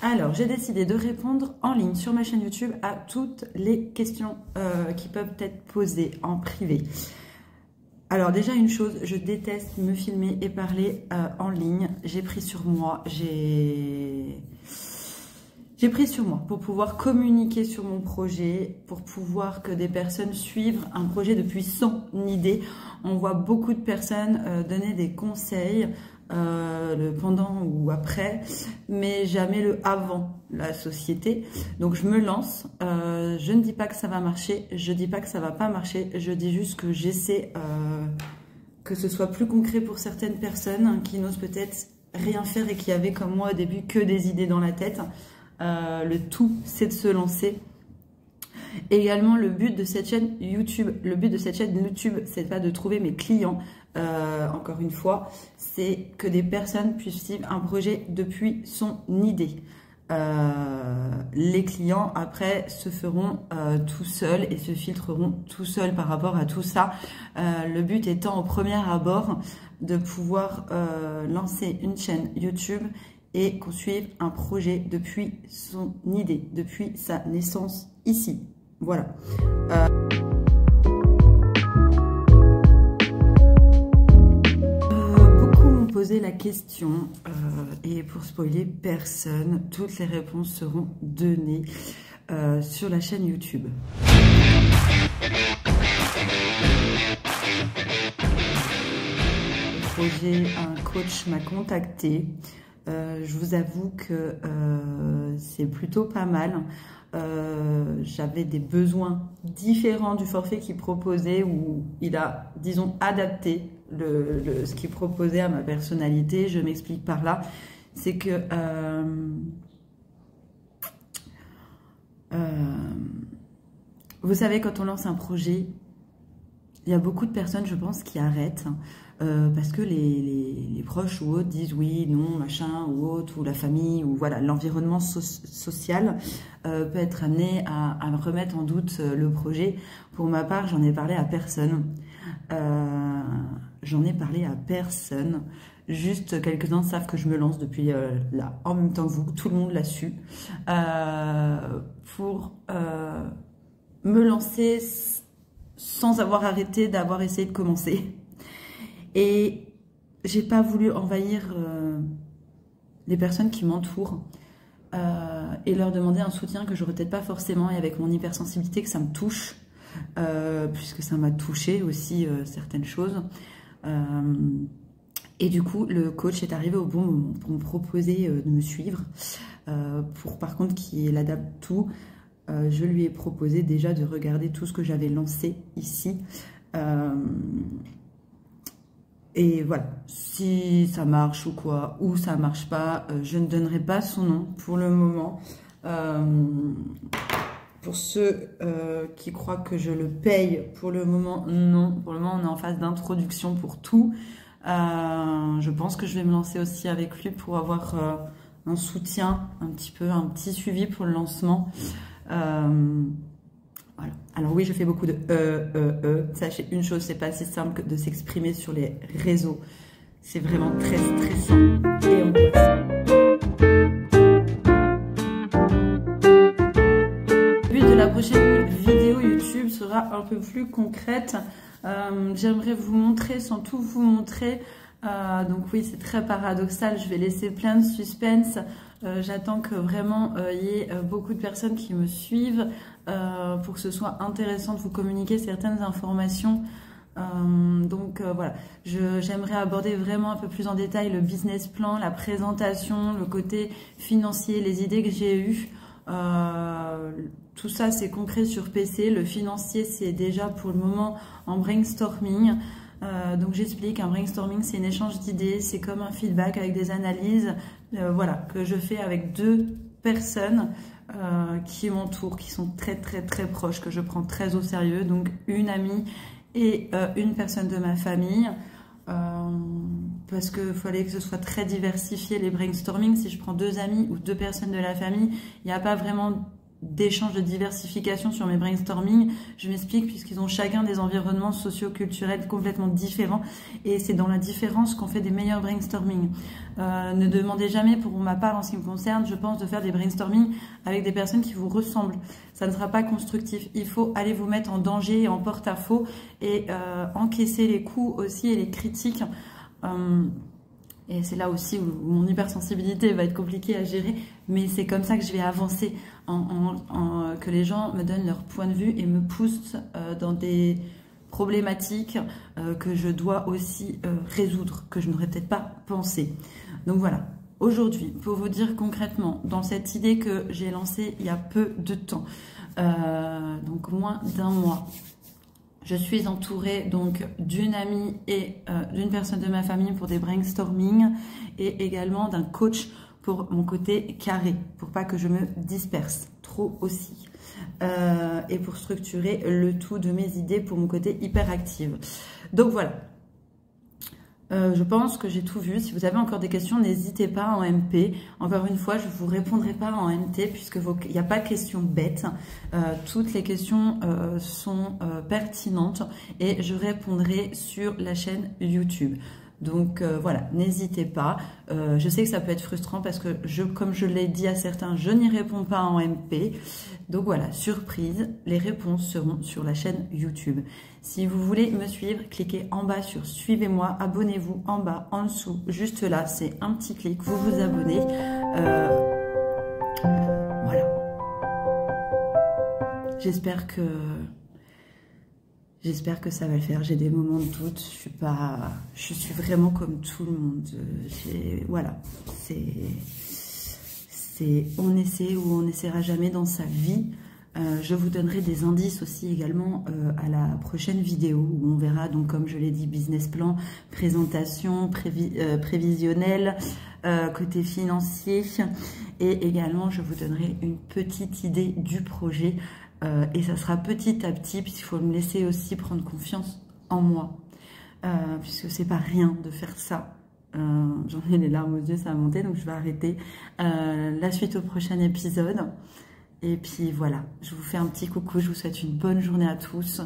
Alors, j'ai décidé de répondre en ligne sur ma chaîne YouTube à toutes les questions qui peuvent être posées en privé. Alors déjà une chose, je déteste me filmer et parler en ligne. J'ai pris sur moi, j'ai pris sur moi pour pouvoir communiquer sur mon projet, pour pouvoir que des personnes suivent un projet depuis son idée. On voit beaucoup de personnes donner des conseils, le pendant ou après, mais jamais le avant la société. Donc je me lance, je ne dis pas que ça va marcher, je dis pas que ça va pas marcher, je dis juste que j'essaie que ce soit plus concret pour certaines personnes qui n'osent peut-être rien faire et qui avaient comme moi au début que des idées dans la tête. Le tout, c'est de se lancer. Également, le but de cette chaîne YouTube, c'est pas de trouver mes clients. Encore une fois, c'est que des personnes puissent suivre un projet depuis son idée. Les clients, après, se feront tout seuls et se filtreront tout seuls par rapport à tout ça. Le but étant au premier abord de pouvoir lancer une chaîne YouTube et qu'on suive un projet depuis son idée, depuis sa naissance ici. Voilà. Beaucoup m'ont posé la question et pour spoiler personne, toutes les réponses seront données sur la chaîne YouTube. Le projet, un coach m'a contacté. Je vous avoue que c'est plutôt pas mal. J'avais des besoins différents du forfait qu'il proposait, où il a, disons, adapté ce qu'il proposait à ma personnalité. Je m'explique par là. C'est que vous savez, quand on lance un projet, il y a beaucoup de personnes, je pense, qui arrêtent parce que les proches ou autres disent oui, non, machin, ou autre, ou la famille, ou voilà, l'environnement social peut être amené à remettre en doute le projet. Pour ma part, j'en ai parlé à personne. Juste quelques-uns savent que je me lance depuis là, en même temps que vous, tout le monde l'a su. Pour me lancer sans avoir arrêté d'avoir essayé de commencer. Et j'ai pas voulu envahir les personnes qui m'entourent et leur demander un soutien que j'aurais peut-être pas forcément, et avec mon hypersensibilité que ça me touche, puisque ça m'a touché aussi certaines choses. Et du coup, le coach est arrivé au bon moment pour me proposer de me suivre, pour par contre qu'il adapte tout. Je lui ai proposé déjà de regarder tout ce que j'avais lancé ici. Et voilà, si ça marche ou quoi, ou ça marche pas, je ne donnerai pas son nom pour le moment. Pour ceux qui croient que je le paye, pour le moment, non. Pour le moment, on est en phase d'introduction pour tout. Je pense que je vais me lancer aussi avec lui pour avoir un soutien, un petit suivi pour le lancement. Voilà. Alors oui, je fais beaucoup de Sachez une chose, c'est pas si simple que de s'exprimer sur les réseaux. C'est vraiment très stressant et angoissant. Le but de la prochaine vidéo YouTube sera un peu plus concrète. J'aimerais vous montrer, sans tout vous montrer. Donc oui, c'est très paradoxal, je vais laisser plein de suspense. J'attends que vraiment il y ait beaucoup de personnes qui me suivent pour que ce soit intéressant de vous communiquer certaines informations. Voilà, j'aimerais aborder vraiment un peu plus en détail le business plan, la présentation, le côté financier, les idées que j'ai eues. Tout ça c'est concret sur PC, le financier c'est déjà pour le moment en brainstorming. Donc j'explique, un brainstorming c'est un échange d'idées, c'est comme un feedback avec des analyses, voilà, que je fais avec deux personnes qui m'entourent, qui sont très proches, que je prends très au sérieux, donc une amie et une personne de ma famille, parce qu'il fallait que ce soit très diversifié les brainstorming. Si je prends deux amis ou deux personnes de la famille, il n'y a pas vraiment d'échange, de diversification sur mes brainstorming. Je m'explique, puisqu'ils ont chacun des environnements socio-culturels complètement différents et c'est dans la différence qu'on fait des meilleurs brainstorming. Ne demandez jamais, pour ma part en ce qui me concerne, je pense, de faire des brainstorming avec des personnes qui vous ressemblent. Ça ne sera pas constructif. Il faut aller vous mettre en danger et en porte-à-faux et encaisser les coups aussi et les critiques. Et c'est là aussi où mon hypersensibilité va être compliquée à gérer, mais c'est comme ça que je vais avancer, que les gens me donnent leur point de vue et me poussent dans des problématiques que je dois aussi résoudre, que je n'aurais peut-être pas pensé. Donc voilà, aujourd'hui, pour vous dire concrètement, dans cette idée que j'ai lancée il y a peu de temps, donc moins d'un mois, je suis entourée donc d'une amie et d'une personne de ma famille pour des brainstorming et également d'un coach pour mon côté carré, pour pas que je me disperse trop aussi. Et pour structurer le tout de mes idées pour mon côté hyperactive. Donc voilà. Je pense que j'ai tout vu. Si vous avez encore des questions, n'hésitez pas en MP. Encore une fois, je ne vous répondrai pas en MT puisqu'il n'y a pas de questions bêtes. Toutes les questions sont pertinentes et je répondrai sur la chaîne YouTube. Donc voilà, n'hésitez pas. Je sais que ça peut être frustrant parce que, comme je l'ai dit à certains, je n'y réponds pas en MP. Donc voilà, surprise, les réponses seront sur la chaîne YouTube. Si vous voulez me suivre, cliquez en bas sur suivez-moi, abonnez-vous en bas, en dessous, juste là, c'est un petit clic, vous vous abonnez. Voilà. J'espère que ça va le faire. J'ai des moments de doute. Je suis vraiment comme tout le monde. Voilà. On essaie ou on n'essaiera jamais dans sa vie. Je vous donnerai des indices aussi également à la prochaine vidéo où on verra, donc comme je l'ai dit, business plan, présentation, prévisionnel, côté financier. Et également, je vous donnerai une petite idée du projet. Et ça sera petit à petit, puisqu'il faut me laisser aussi prendre confiance en moi. Puisque c'est pas rien de faire ça. J'en ai les larmes aux yeux, ça a monté, donc je vais arrêter. La suite au prochain épisode. Et puis voilà, je vous fais un petit coucou, je vous souhaite une bonne journée à tous.